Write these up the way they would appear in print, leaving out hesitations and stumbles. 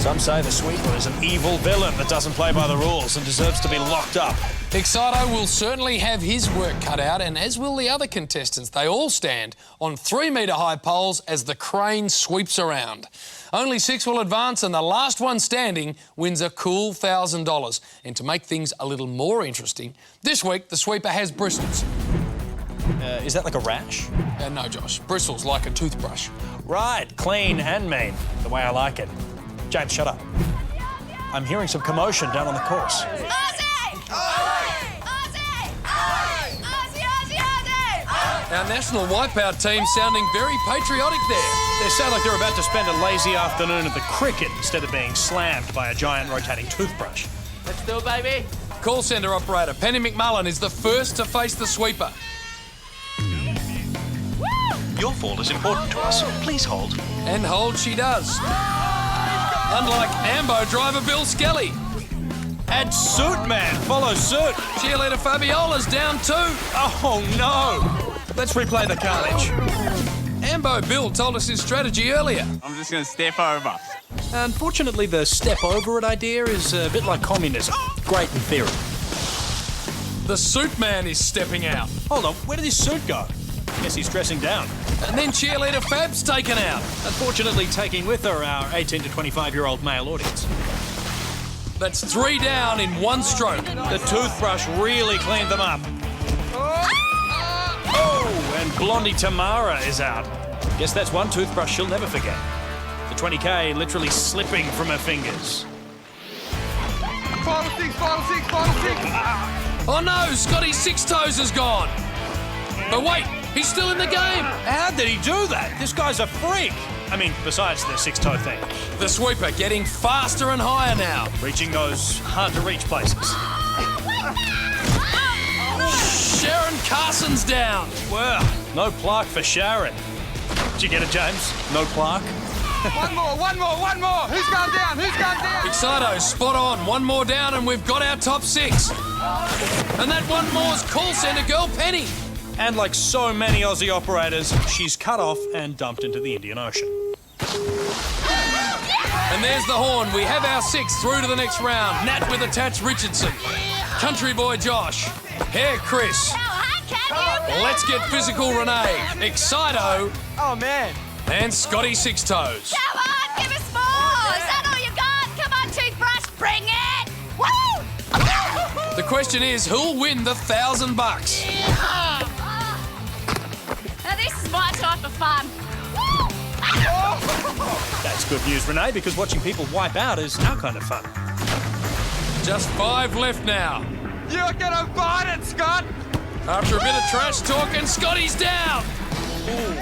Some say the sweeper is an evil villain that doesn't play by the rules and deserves to be locked up. Excito will certainly have his work cut out, and as will the other contestants. They all stand on 3-metre-high poles as the crane sweeps around. Only 6 will advance, and the last one standing wins a cool $1,000. And to make things a little more interesting, this week the sweeper has bristles. Is that like a rash? No, Josh. Bristles like a toothbrush. Right, clean and mean, the way I like it. James, shut up. I'm hearing some commotion down on the course. Aussie! Aussie! Aussie! Aussie! Aussie! Aussie! Our national wipeout team sounding very patriotic there. They sound like they're about to spend a lazy afternoon at the cricket instead of being slammed by a giant rotating toothbrush. Let's do it, baby. Call centre operator Penny McMullen is the first to face the sweeper. Your fall is important to us. Please hold. And hold she does. Unlike Ambo driver Bill Skelly. And Suit Man follows suit. Cheerleader Fabiola's down too. Oh, no. Let's replay the carnage. Ambo Bill told us his strategy earlier. I'm just going to step over. Unfortunately, the step over it idea is a bit like communism. Great in theory. The suit man is stepping out. Hold on, where did his suit go? Guess he's dressing down. And then cheerleader Fab's taken out. Unfortunately, taking with her our 18 to 25-year-old male audience. That's 3 down in 1 stroke. The toothbrush really cleaned them up. Oh, and Blondie Tamara is out. Guess that's one toothbrush she'll never forget. The 20K literally slipping from her fingers. Final six, final six, final six. Oh no, Scotty's 6 toes is gone. But wait, he's still in the game. How did he do that? This guy's a freak. I mean, besides the 6-toe thing. The sweeper getting faster and higher now. Reaching those hard-to-reach places. Sharon Carson's down. Well, no plaque for Sharon. Did you get it, James? No plaque? One more, one more, one more. Who's going down? Who's going down? Excito, spot on. 1 more down and we've got our top 6. And that 1 more's call centre girl Penny. And like so many Aussie operators, she's cut off and dumped into the Indian Ocean. And there's the horn. We have our 6 through to the next round. Nat with a Tats Richardson. Country boy Josh. Hair Chris. Let's get physical Renee. Excito. Oh, man. And Scotty 6 toes. Come on, give us more! Is that all you got? Come on, toothbrush, bring it! Woo! The question is, who'll win the $1,000? Now, this is my type of fun. That's good news, Renee, because watching people wipe out is our kind of fun. Just 5 left now. You're going to fight it, Scott. After a bit of trash talk, and Scotty's down. Ooh.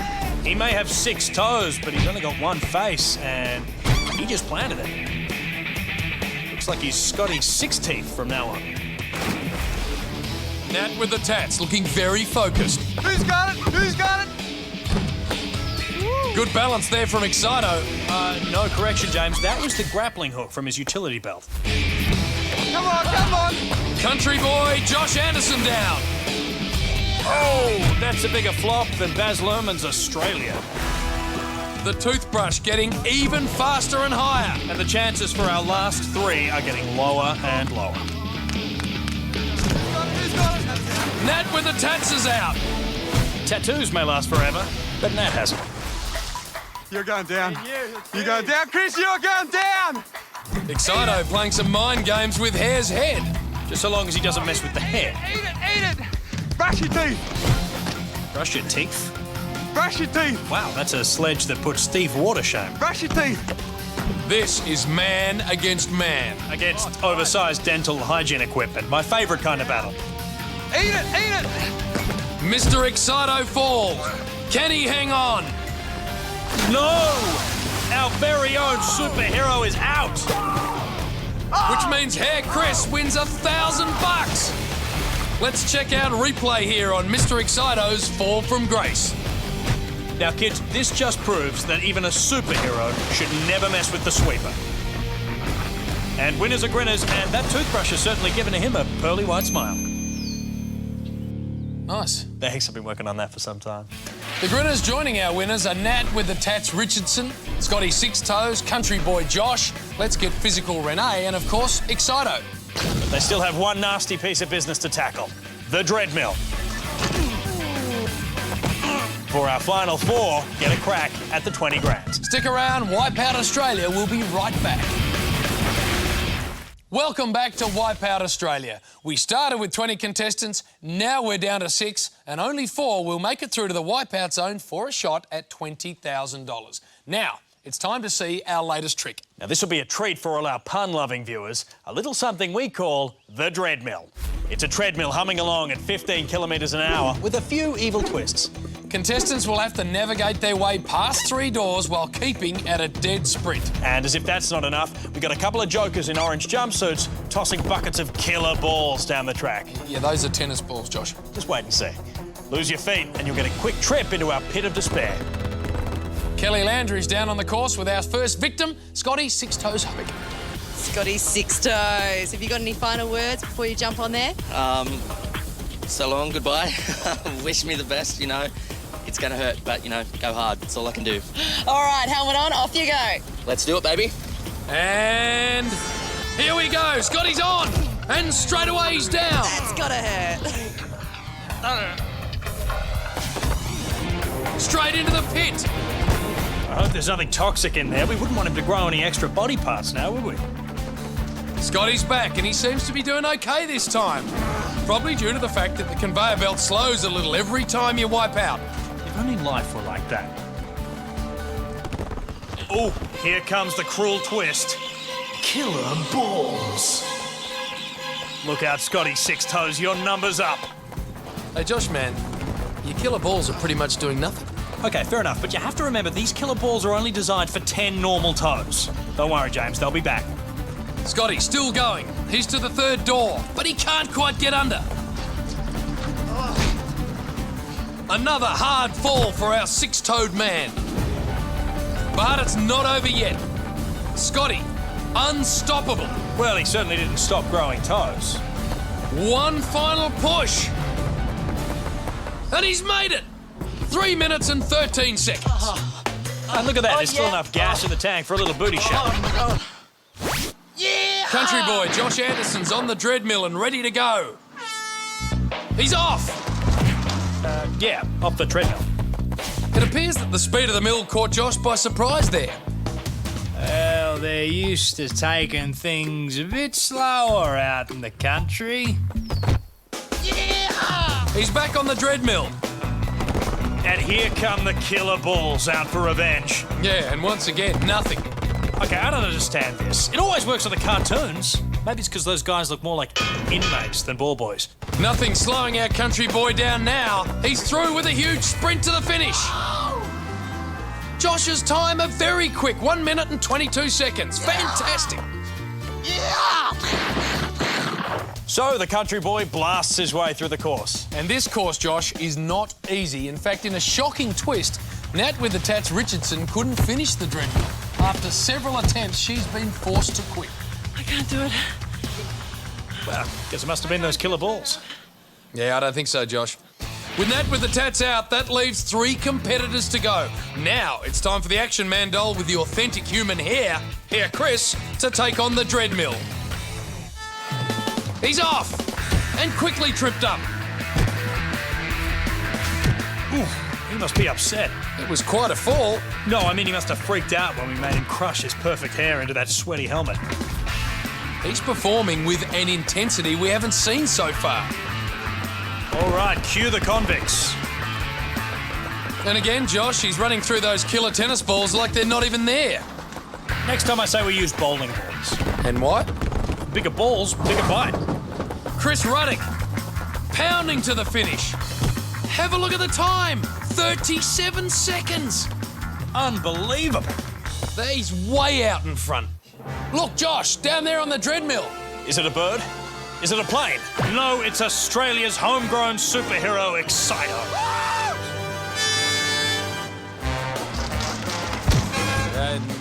He may have 6 toes, but he's only got 1 face, and he just planted it. Looks like he's Scotty's 6 teeth from now on. Nat with the tats, looking very focused. Who's got it? Who's got it? Good balance there from Excito. No correction, James. That was the grappling hook from his utility belt. Come on, come on. Country boy Josh Anderson down. Oh, that's a bigger flop than Baz Luhrmann's Australia. The toothbrush getting even faster and higher. And the chances for our last 3 are getting lower and lower. Who's got it? Nat with the tats is out. Tattoos may last forever, but Nat hasn't. You're going down. You're going down, Chris. You're going down. Excito playing some mind games with Hare's head. Just so long as he doesn't mess with the hair. Eat it, eat it. Brush your teeth. Brush your teeth? Brush your teeth. Wow, that's a sledge that put Steve Waugh to shame. Brush your teeth. This is man against man. Against oversized dental hygiene equipment, my favourite kind of battle. Eat it, eat it. Mr. Excito falls. Can he hang on? No! Our very own superhero is out! Which means Hare Chris wins $1,000. Let's check out a replay here on Mr. Excito's fall from grace. Now, kids, this just proves that even a superhero should never mess with the sweeper. And winners are grinners, and that toothbrush has certainly given him a pearly white smile. Nice. Thanks, I've been working on that for some time. The Grinners joining our winners are Nat with the Tats Richardson, Scotty Six Toes, Country Boy Josh, Let's Get Physical Renee, and of course, Excito. But they still have one nasty piece of business to tackle. The Dreadmill. For our final four, get a crack at the 20 grand. Stick around, Wipeout Australia will be right back. Welcome back to Wipeout Australia. We started with 20 contestants, now we're down to 6, and only 4 will make it through to the Wipeout zone for a shot at $20,000. Now, it's time to see our latest trick. Now, this will be a treat for all our pun-loving viewers, a little something we call the Dreadmill. It's a treadmill humming along at 15 kilometres an hour with a few evil twists. Contestants will have to navigate their way past 3 doors while keeping at a dead sprint. And as if that's not enough, we've got a couple of jokers in orange jumpsuits tossing buckets of killer balls down the track. Yeah, those are tennis balls, Josh. Just wait and see. Lose your feet and you'll get a quick trip into our pit of despair. Kelly Landry's down on the course with our first victim, Scotty Six Toes Hope. Scotty Six Toes. Have you got any final words before you jump on there? So long, goodbye. Wish me the best, you know. It's gonna hurt, but, you know, go hard. That's all I can do. All right, helmet on, off you go. Let's do it, baby. And here we go. Scotty's on. And straight away he's down. That's gotta hurt. Straight into the pit. I hope there's nothing toxic in there. We wouldn't want him to grow any extra body parts now, would we? Scotty's back and he seems to be doing okay this time. Probably due to the fact that the conveyor belt slows a little every time you wipe out. If only life were like that. Oh, here comes the cruel twist. Killer balls. Look out, Scotty Six Toes, your number's up. Hey, Josh, man, your killer balls are pretty much doing nothing. Okay, fair enough, but you have to remember these killer balls are only designed for 10 normal toes. Don't worry, James, they'll be back. Scotty still going. He's to the 3rd door, but he can't quite get under. Another hard fall for our 6-toed man. But it's not over yet. Scotty, unstoppable. Well, he certainly didn't stop growing toes. One final push. And he's made it. 3 minutes and 13 seconds. And look at that, there's still enough gas in the tank for a little booty shot. Yeah! Country boy Josh Anderson's on the Dreadmill and ready to go. He's off. Yeah, off the treadmill. It appears that the speed of the mill caught Josh by surprise there. Well, they're used to taking things a bit slower out in the country. Yeah! He's back on the Dreadmill. And here come the killer balls out for revenge. Yeah, and once again, nothing. Okay, I don't understand this. It always works on the cartoons. Maybe it's because those guys look more like inmates than ball boys. Nothing slowing our country boy down now. He's through with a huge sprint to the finish. Josh's time a very quick 1 minute and 22 seconds. Fantastic. So the country boy blasts his way through the course. And this course, Josh, is not easy. In fact, in a shocking twist, Nat with the Tats Richardson couldn't finish the Dreadmill. After several attempts, she's been forced to quit. I can't do it. Well, guess it must have been those killer balls. Yeah, I don't think so, Josh. With Nat with the Tats out, that leaves 3 competitors to go. Now it's time for the Action Man doll with the authentic human hair, Hair Chris, to take on the Dreadmill. He's off and quickly tripped up. Ooh, he must be upset. It was quite a fall. No, I mean he must have freaked out when we made him crush his perfect hair into that sweaty helmet. He's performing with an intensity we haven't seen so far. All right, cue the convicts. And again, Josh, he's running through those killer tennis balls like they're not even there. Next time I say we use bowling balls. And what? Bigger balls, bigger bite. Chris Ruddock, pounding to the finish. Have a look at the time, 37 seconds. Unbelievable. He's way out in front. Look, Josh, down there on the Dreadmill. Is it a bird? Is it a plane? No, it's Australia's homegrown superhero, Excito.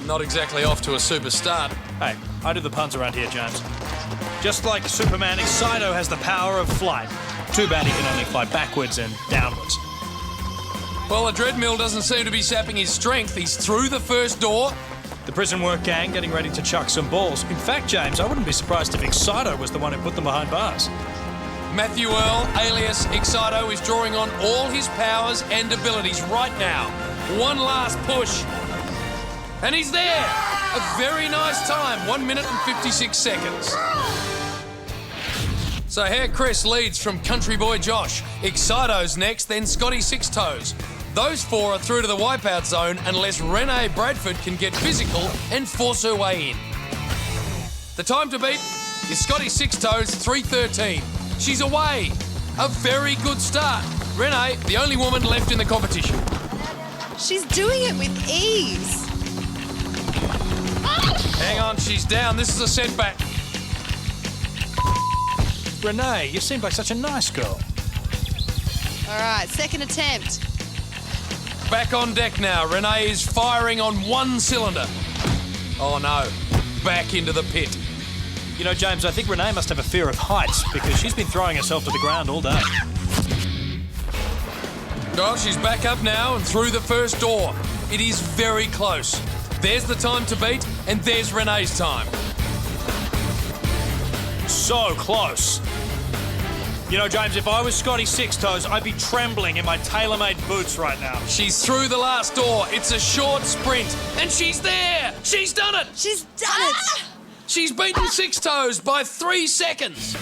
Not exactly off to a super start. Hey, I do the puns around here, James. Just like Superman, Excito has the power of flight. Too bad he can only fly backwards and downwards. Well, the Dreadmill doesn't seem to be sapping his strength. He's through the first door. The prison work gang getting ready to chuck some balls. In fact, James, I wouldn't be surprised if Excito was the one who put them behind bars. Matthew Earl, alias Excito, is drawing on all his powers and abilities right now. One last push. And he's there! A very nice time, 1 minute and 56 seconds. So here Chris leads from Country Boy Josh. Excito's next, then Scotty Six Toes. Those four are through to the wipeout zone unless Renee Bradford can get physical and force her way in. The time to beat is Scotty Six Toes, 3:13. She's away. A very good start. Renee, the only woman left in the competition. She's doing it with ease. Hang on, she's down. This is a setback. Renee, you seem like such a nice girl. All right, second attempt. Back on deck now. Renee is firing on one cylinder. Oh no, back into the pit. You know, James, I think Renee must have a fear of heights because she's been throwing herself to the ground all day. Oh, she's back up now and through the first door. It is very close. There's the time to beat, and there's Renee's time. So close. You know, James, if I was Scotty Six Toes, I'd be trembling in my tailor-made boots right now. She's through the last door. It's a short sprint, and she's there. She's done it. She's done it. She's beaten Six Toes by 3 seconds.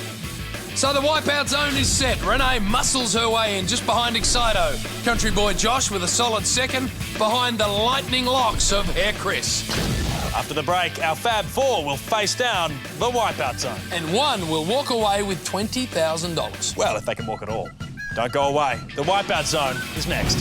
So the wipeout zone is set. Renee muscles her way in just behind Excito. Country Boy Josh with a solid second behind the lightning locks of Hair Chris. After the break, our Fab Four will face down the wipeout zone. And one will walk away with $20,000. Well, if they can walk at all. Don't go away. The wipeout zone is next.